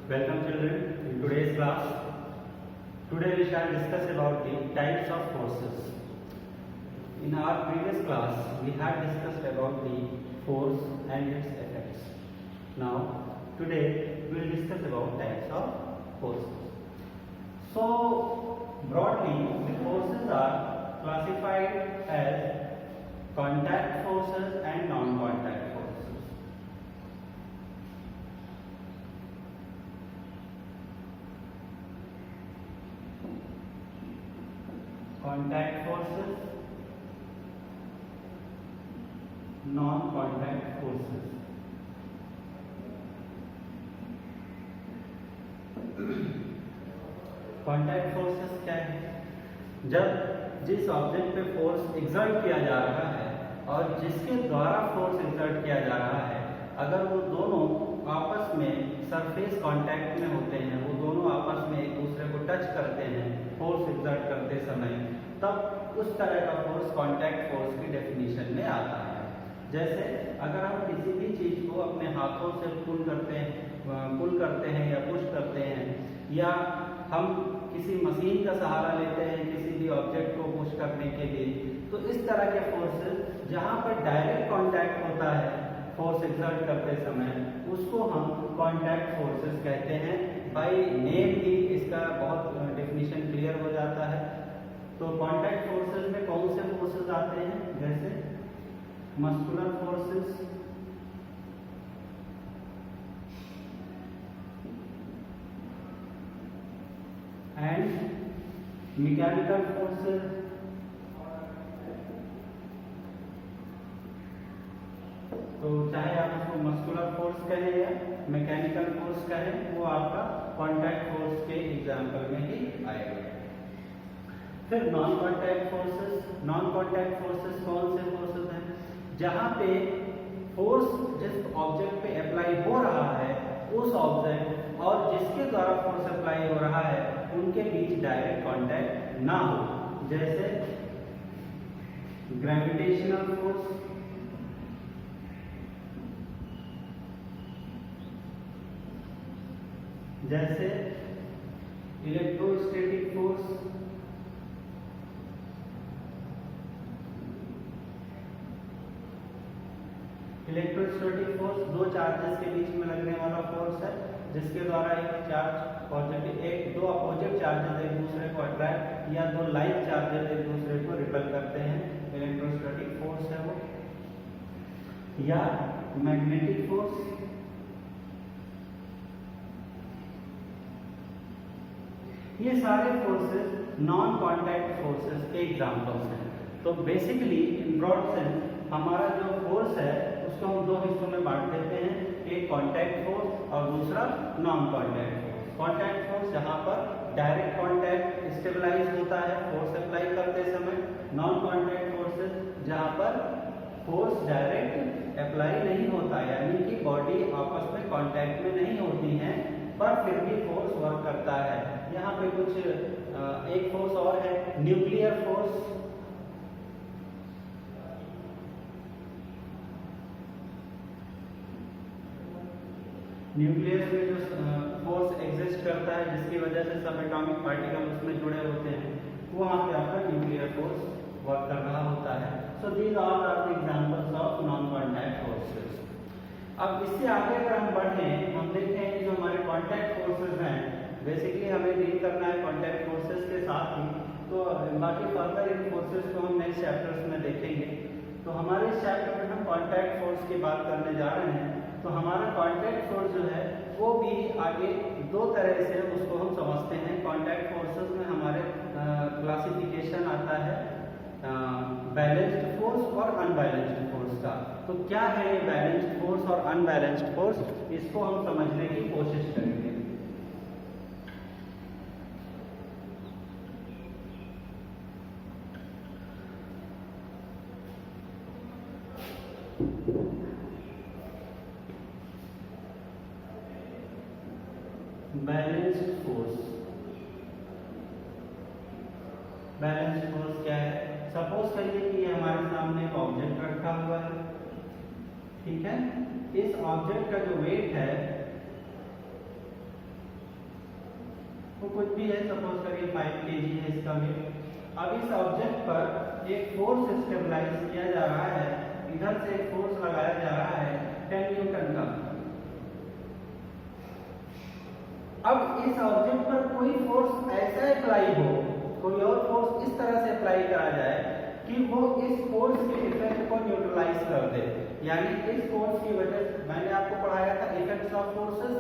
Welcome children in today's class. Today we shall discuss about the types of forces. In our previous class we had discussed about the force and its effects. Now today we will discuss about types of forces. So broadly the forces are classified as contact forces and non-contact forces. Contact forces, non-contact forces. Contact forces क्या है? जब जिस object पे force exert किया जा रहा है और जिसके द्वारा फोर्स एक्सर्ट किया जा रहा है, अगर वो दोनों आपस में सरफेस कांटेक्ट में होते हैं, वो दोनों आपस में एक दूसरे को टच करते हैं फोर्स एक्सर्ट करते समय, तब उस तरह का फोर्स कांटेक्ट फोर्स की डेफिनेशन में आता है। जैसे अगर हम किसी भी चीज़ को अपने हाथों से पुल करते हैं या पुश करते हैं, या हम किसी मशीन का सहारा लेते हैं किसी भी ऑब्जेक्ट को पुश करने के लिए, तो इस तरह के फोर्सेस जहाँ पर डायरेक्ट कांटेक्ट होता है फोर्स एक्सर्ट करते समय, उसको हम कांटेक्ट फोर्सेस कहते हैं। बाय नेम ही इसका बहुत डेफिनेशन क्लियर हो जाता है। तो कांटेक्ट फोर्सेस में कौन से फोर्सेस आते हैं? जैसे muscular forces, and mechanical forces, तो चाहे आप उसको मस्कुलर फोर्स कहें या मैकेनिकल फोर्स कहें, वो आपका कांटेक्ट फोर्स के एग्जाम्पल में ही आएगा। फिर non contact forces. Non contact forces कौन से फोर्सेस हैं? जहां पे फोर्स जिस ऑब्जेक्ट पे अप्लाई हो रहा है, उस ऑब्जेक्ट और जिसके द्वारा फोर्स अप्लाई हो रहा है उनके बीच डायरेक्ट कांटेक्ट ना हो। जैसे ग्रेविटेशनल फोर्स, जैसे इलेक्ट्रोस्टैटिक फोर्स, इलेक्ट्रोस्टैटिक फोर्स दो चार्जेस के बीच में लगने वाला फोर्स है, जिसके द्वारा एक चार्ज दो अपोजिट चार्जेस एक दूसरे को अट्रैक्ट या दो लाइक चार्जेस एक दूसरे को रिपेल करते हैं, इलेक्ट्रोस्टैटिक फोर्स है वो। या मैग्नेटिक फोर्स, ये सारे फोर्सेस नॉन कांटेक्ट फोर्सेस के एग्जांपल्स हैं। तो बेसिकली इन ब्रॉड सेंस हमारा जो फोर्स है उसको हम दो हिस्सों में बांट देते हैं, एक कांटेक्ट फोर्स और दूसरा non contact force. Contact force जहां पर डायरेक्ट कांटेक्ट स्टेबलाइज होता है फोर्स अप्लाई करते समय, नॉन कांटेक्ट फोर्सेस जहां पर फोर्स डायरेक्ट अप्लाई नहीं होता, यानी कि बॉडी आपस में कांटेक्ट में नहीं होती हैं पर फिर भी फोर्स वर्क करता है। यहाँ पे कुछ एक फोर्स और है, न्यूक्लियर फोर्स। न्यूक्लियस में जो फोर्स एग्जिस्ट करता है जिसकी वजह से सब एटॉमिक पार्टिकल उसमें जुड़े होते हैं, वो वहाँ पे आपका न्यूक्लियर फोर्स वर्क कर रहा होता है। So these all are the examples of non contact forces. अब इससे आगे अगर हम बढ़ें, हम देखें कि जो हमारे कांटेक्ट फोर्सेस हैं, बेसिकली हमें डील करना है कांटेक्ट फोर्सेस के साथ ही, तो बाकी फर्दर इन फोर्सेस को हम नेक्स्ट चैप्टर्स में देखेंगे। तो हमारे इस चैप्टर में हम कांटेक्ट फोर्स की बात करने जा रहे हैं। तो हमारा कांटेक्ट फोर्स जो है वो भी आगे दो तरह से उसको हम समझते हैं। कांटेक्ट फोर्सेस में हमारे क्लासिफिकेशन आता है बैलेंस्ड फोर्स और अनबैलेंस्ड फोर्स का। तो क्या है ये बैलेंस्ड फोर्स और अनबैलेंस्ड फोर्स, इसको हम समझने की कोशिश करेंगे। बैलेंस्ड फोर्स, बैलेंस्ड फोर्स क्या है? सपोज करिए कि हमारे सामने एक ऑब्जेक्ट रखा हुआ है, ठीक है। इस ऑब्जेक्ट का जो वेट है वो कुछ भी है, सपोज करिए 5 kg है इसका वेट। अब इस ऑब्जेक्ट पर एक फोर्स स्टेबलाइज किया जा रहा है, इधर से एक फोर्स लगाया जा रहा है 10 न्यूटन का। अब इस ऑब्जेक्ट पर कोई फोर्स ऐसा अप्लाई हो, कोई और फोर्स इस तरह से अप्लाई करा जाए कि वो इस फोर्स के इफेक्ट को न्यूट्रलाइज कर दे। यानी इस फोर्स की वजह से, मैंने आपको पढ़ाया था इफेक्ट्स ऑफ फोर्सेस,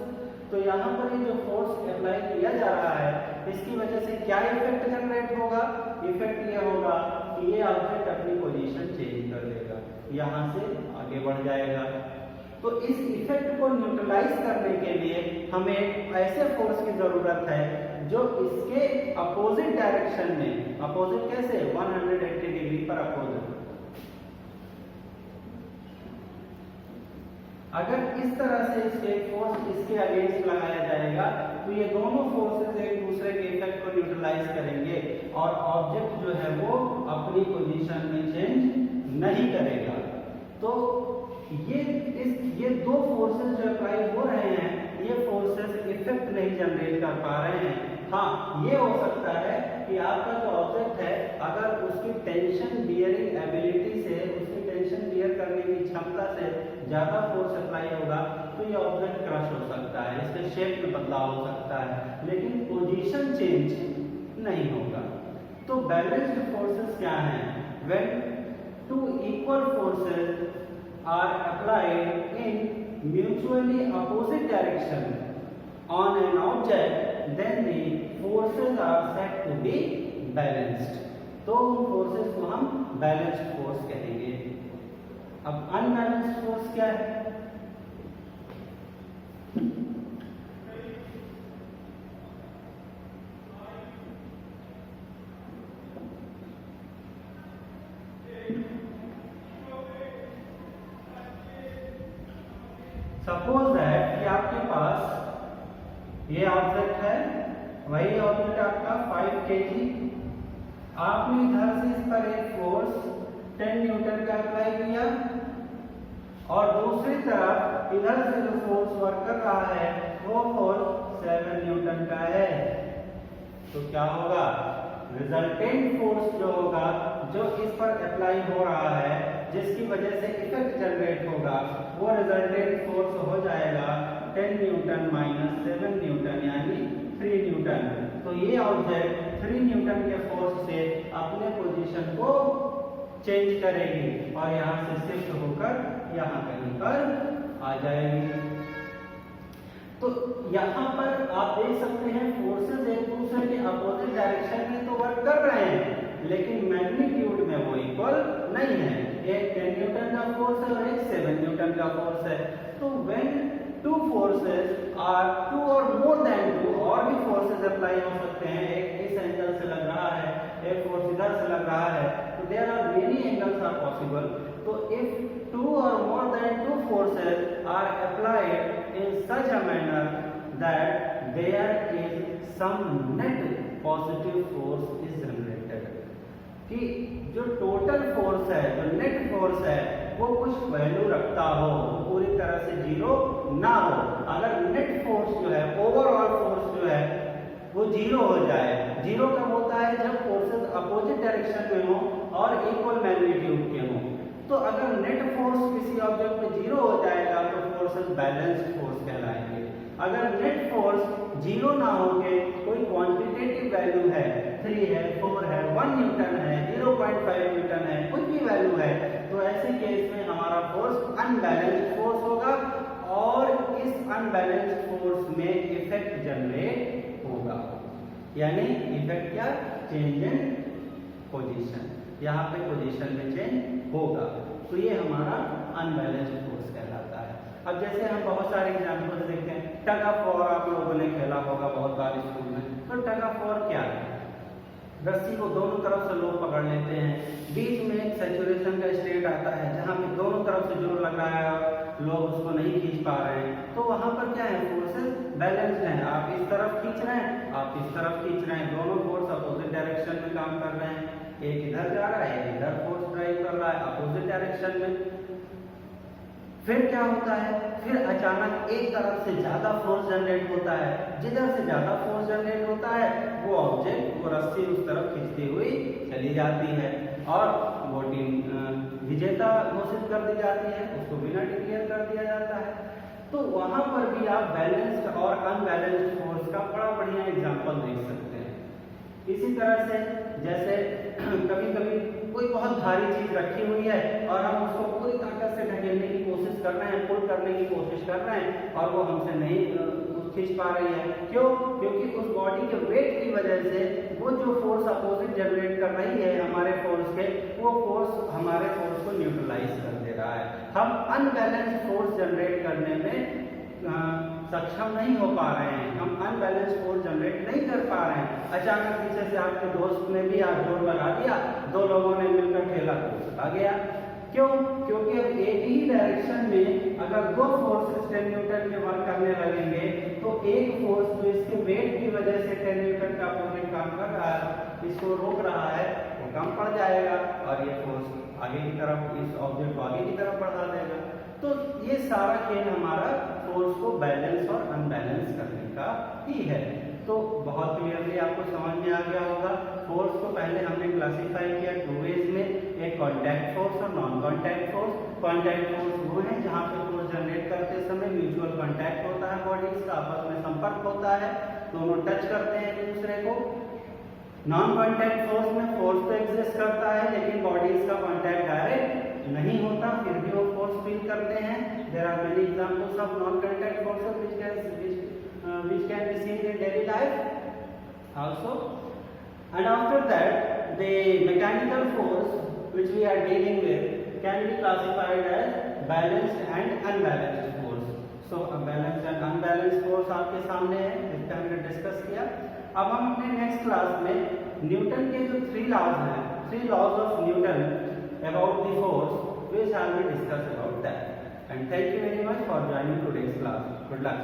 तो यहाँ पर ये जो फोर्स अप्लाई किया जा रहा है इसकी वजह से क्या इफेक्ट जनरेट होगा? इफेक्ट ये होगा कि ये ऑब्जेक्ट अपनी पोजीशन चेंज कर देगा, यहाँ से आगे बढ़ जाएगा। तो इस इफेक्ट को न्यूट्रलाइज करने के लिए हमें ऐसे फोर्स की जरूरत है जो इसके अपोजिट डायरेक्शन में, अपोजिट कैसे, 180 डिग्री पर अपोजिट। अगर इस तरह से इसके फोर्स इसके अगेंस्ट लगाया जाएगा तो ये दोनों फोर्सेस एक दूसरे के इफेक्ट को न्यूट्रलाइज करेंगे और ऑब्जेक्ट जो है वो अपनी पोजीशन में चेंज नहीं करेगा। तो ये दो फोर्सेस जो अप्लाई हो रहे हैं, ये फोर्सेस इफेक्ट नहीं जनरेट कर पा रहे हैं। हाँ, ये हो सकता है कि आपका जो ऑब्जेक्ट है अगर उसकी टेंशन बियरिंग एबिलिटी से, उसकी टेंशन बियर करने की क्षमता से ज्यादा फोर्स अप्लाई होगा तो ये ऑब्जेक्ट क्रश हो सकता है, इसके शेप में बदलाव हो सकता है, लेकिन पोजीशन चेंज नहीं होगा। तो बैलेंस्ड फोर्सेस क्या हैं? When two equal forces are applied in mutually opposite direction on an object, then the forces are said to be balanced. तो उन फोर्सेस को हम बैलेंस्ड फोर्स कहेंगे। अब अनबैलेंस्ड फोर्स क्या है? सपोज दैट कि आपके पास ये ऑब्जेक्ट है, वही ऑब्जेक्ट आपका 5 kg, आपने इधर से इस पर एक फोर्स 10 न्यूटन का अप्लाई किया और दूसरी तरफ इधर से जो फोर्स वर्क कर रहा है वो फोर्स 7 न्यूटन का है। तो क्या होगा? रिजल्टेंट फोर्स जो होगा, जो इस पर अप्लाई हो रहा है, जिसकी वजह से इफेक्ट जनरेट होगा, वो रिजल्टेंट फोर्स हो जाएगा 10 न्यूटन माइनस 7 न्यूटन यानी 3 न्यूटन। तो ये ऑब्जेक्ट 3 न्यूटन के फोर्स से अपने पोजीशन को चेंज करेगी और यहाँ से शिफ्ट होकर यहाँ कहीं पर आ जाएगी। तो यहाँ पर आप देख सकते हैं फोर्सेस एक दूसरे के अपोजिट डायरेक्शन में तो वर्क कर रहे हैं, लेकिन मैग्नीट्यूड में वो इक्वल नहीं है। एक 10 न्यूटन का फोर्स है और एक 7 न्यूटन का फोर्स है। तो व्हेन टू फोर्सेस आर 2 और मोर देन 2, और भी फोर्सेस अप्लाई हो सकते हैं, एक इस एंगल से लग रहा है, एक फोर्स इधर से लग रहा है, तो there are many angles are possible. तो इफ 2 और more than 2 forces are applied in such a manner that there is some net positive force is generated, कि जो टोटल फोर्स है, जो नेट फोर्स है, वो कुछ वैल्यू रखता हो, पूरी तरह से जीरो ना हो। अगर नेट फोर्स जो है, ओवरऑल फोर्स जो है वो जीरो हो जाए। जीरो कब होता है? जब फोर्सेस अपोजिट डायरेक्शन में हो और इक्वल मैग्नीट्यूड के हो। तो अगर नेट फोर्स किसी ऑब्जेक्ट में जीरो हो जाएगा तो फोर्सेस बैलेंस्ड फोर्स कहलाएंगे। अगर नेट फोर्स जीरो ना होके कोई क्वांटिटेटिव वैल्यू है, 3 है, 4 है, 1 न्यूटन है, 0.5 न्यूटन है, कुछ भी वैल्यू है, तो ऐसे केस में हमारा फोर्स अनबैलेंस्ड फोर्स होगा और इस अनबैलेंस्ड फोर्स में इफेक्ट जनरेट होगा। यानी इफेक्ट क्या? चेंज इन पोजीशन, यहाँ पे पोजीशन में चेंज होगा। तो ये हमारा अनबैलेंस्ड फोर्स कहलाता है। अब जैसे हम बहुत सारे एग्जाम्पल्स देखते हैं, टग ऑफ वॉर आप लोगों ने खेला होगा बहुत बार स्कूल में। तो टग ऑफ वॉर क्या है? रस्सी को दोनों तरफ से लोग पकड़ लेते हैं, बीच में एक सैचुरेशन का स्टेट आता है जहाँ पे दोनों तरफ से जोर लग रहा है, लोग उसको नहीं खींच पा रहे हैं। तो वहाँ पर क्या है? फोर्सेस बैलेंस्ड हैं, आप इस तरफ खींच रहे हैं, आप इस तरफ खींच रहे हैं, दोनों फोर्स अपोजिट डायरेक्शन में काम कर रहे हैं। एक इधर जा रहा है, एक इधर फोर्स ड्राइव कर रहा है अपोजिट डायरेक्शन में। फिर क्या होता है, फिर अचानक एक तरफ से ज्यादा फोर्स जनरेट होता है, जिधर से ज्यादा फोर्स जनरेट होता है वो ऑब्जेक्ट, वो रस्सी उस तरफ खींचती हुई चली जाती है और वो टीम विजेता घोषित कर दी जाती है, उसको विनर डिक्लेयर कर दिया जाता है। तो वहां पर भी आप बैलेंस्ड और अनबैलेंस्ड फोर्स का बड़ा बढ़िया एग्जांपल देख सकते हैं। इसी तरह से जैसे कभी कभी कोई बहुत भारी चीज रखी हुई है और हम उसको पूरी ताकत से ढकेलने की कोशिश कर रहे हैं, पुल करने की कोशिश कर रहे हैं और वो हमसे नहीं खींच पा रही है। क्यों? क्योंकि उस बॉडी के वेट की वजह से वो जो फोर्स अपोजिट जनरेट कर रही है हमारे फोर्स के, वो फोर्स हमारे फोर्स को न्यूट्रलाइज कर दे रहा है। हम अनबैलेंस्ड फोर्स जनरेट करने में सक्षम नहीं हो पा रहे हैं, हम अनबैलेंस फोर्स जनरेट नहीं कर पा रहे हैं। अचानक पीछे से आपके दोस्त ने भी आप जोर लगा दिया, दो लोगों ने मिलकर ठेला को आ गया। क्यों? क्योंकि अब एक ही डायरेक्शन में अगर दो फोर्सेस 10 न्यूटन के वर्क करने लगेंगे तो एक फोर्स जो इसके वेट की वजह से 10 न्यूटन का अपोजिट काम कर रहा है, इसको रोक रहा है, वो कम पड़ जाएगा और ये फोर्स आगे की तरफ, इस ऑब्जेक्ट को आगे की तरफ बढ़ा देगा। तो ये सारा खेल हमारा फोर्स को बैलेंस और अनबैलेंस करने का ही है। तो बहुत क्लियरली आपको समझ में आ गया होगा। फोर्स को पहले हमने क्लासिफाई किया 2 वेज में, एक कॉन्टैक्ट फोर्स और non contact force. Contact force वो है जहाँ पे फोर्स जनरेट करते समय म्यूचुअल कॉन्टैक्ट होता है, बॉडीज का आपस में संपर्क होता है, दोनों टच करते हैं एक दूसरे को। नॉन कॉन्टैक्ट फोर्स में फोर्स तो एग्जिस्ट करता है लेकिन बॉडीज का कॉन्टैक्ट डायरेक्ट नहीं होता, फिर भी वो फोर्स फील करते हैं। There are many examples of non contact forces which can be seen in daily life also. And after that the mechanical force which we are dealing with can be classified as balanced and unbalanced force. So a balanced and unbalanced force आपके सामने है, इसका हमने discuss किया। अब हम अपने next class में न्यूटन के जो 3 लॉज हैं, 3 laws of Newton about the force, we shall be discuss about that. And thank you very much for joining today's class. Good luck.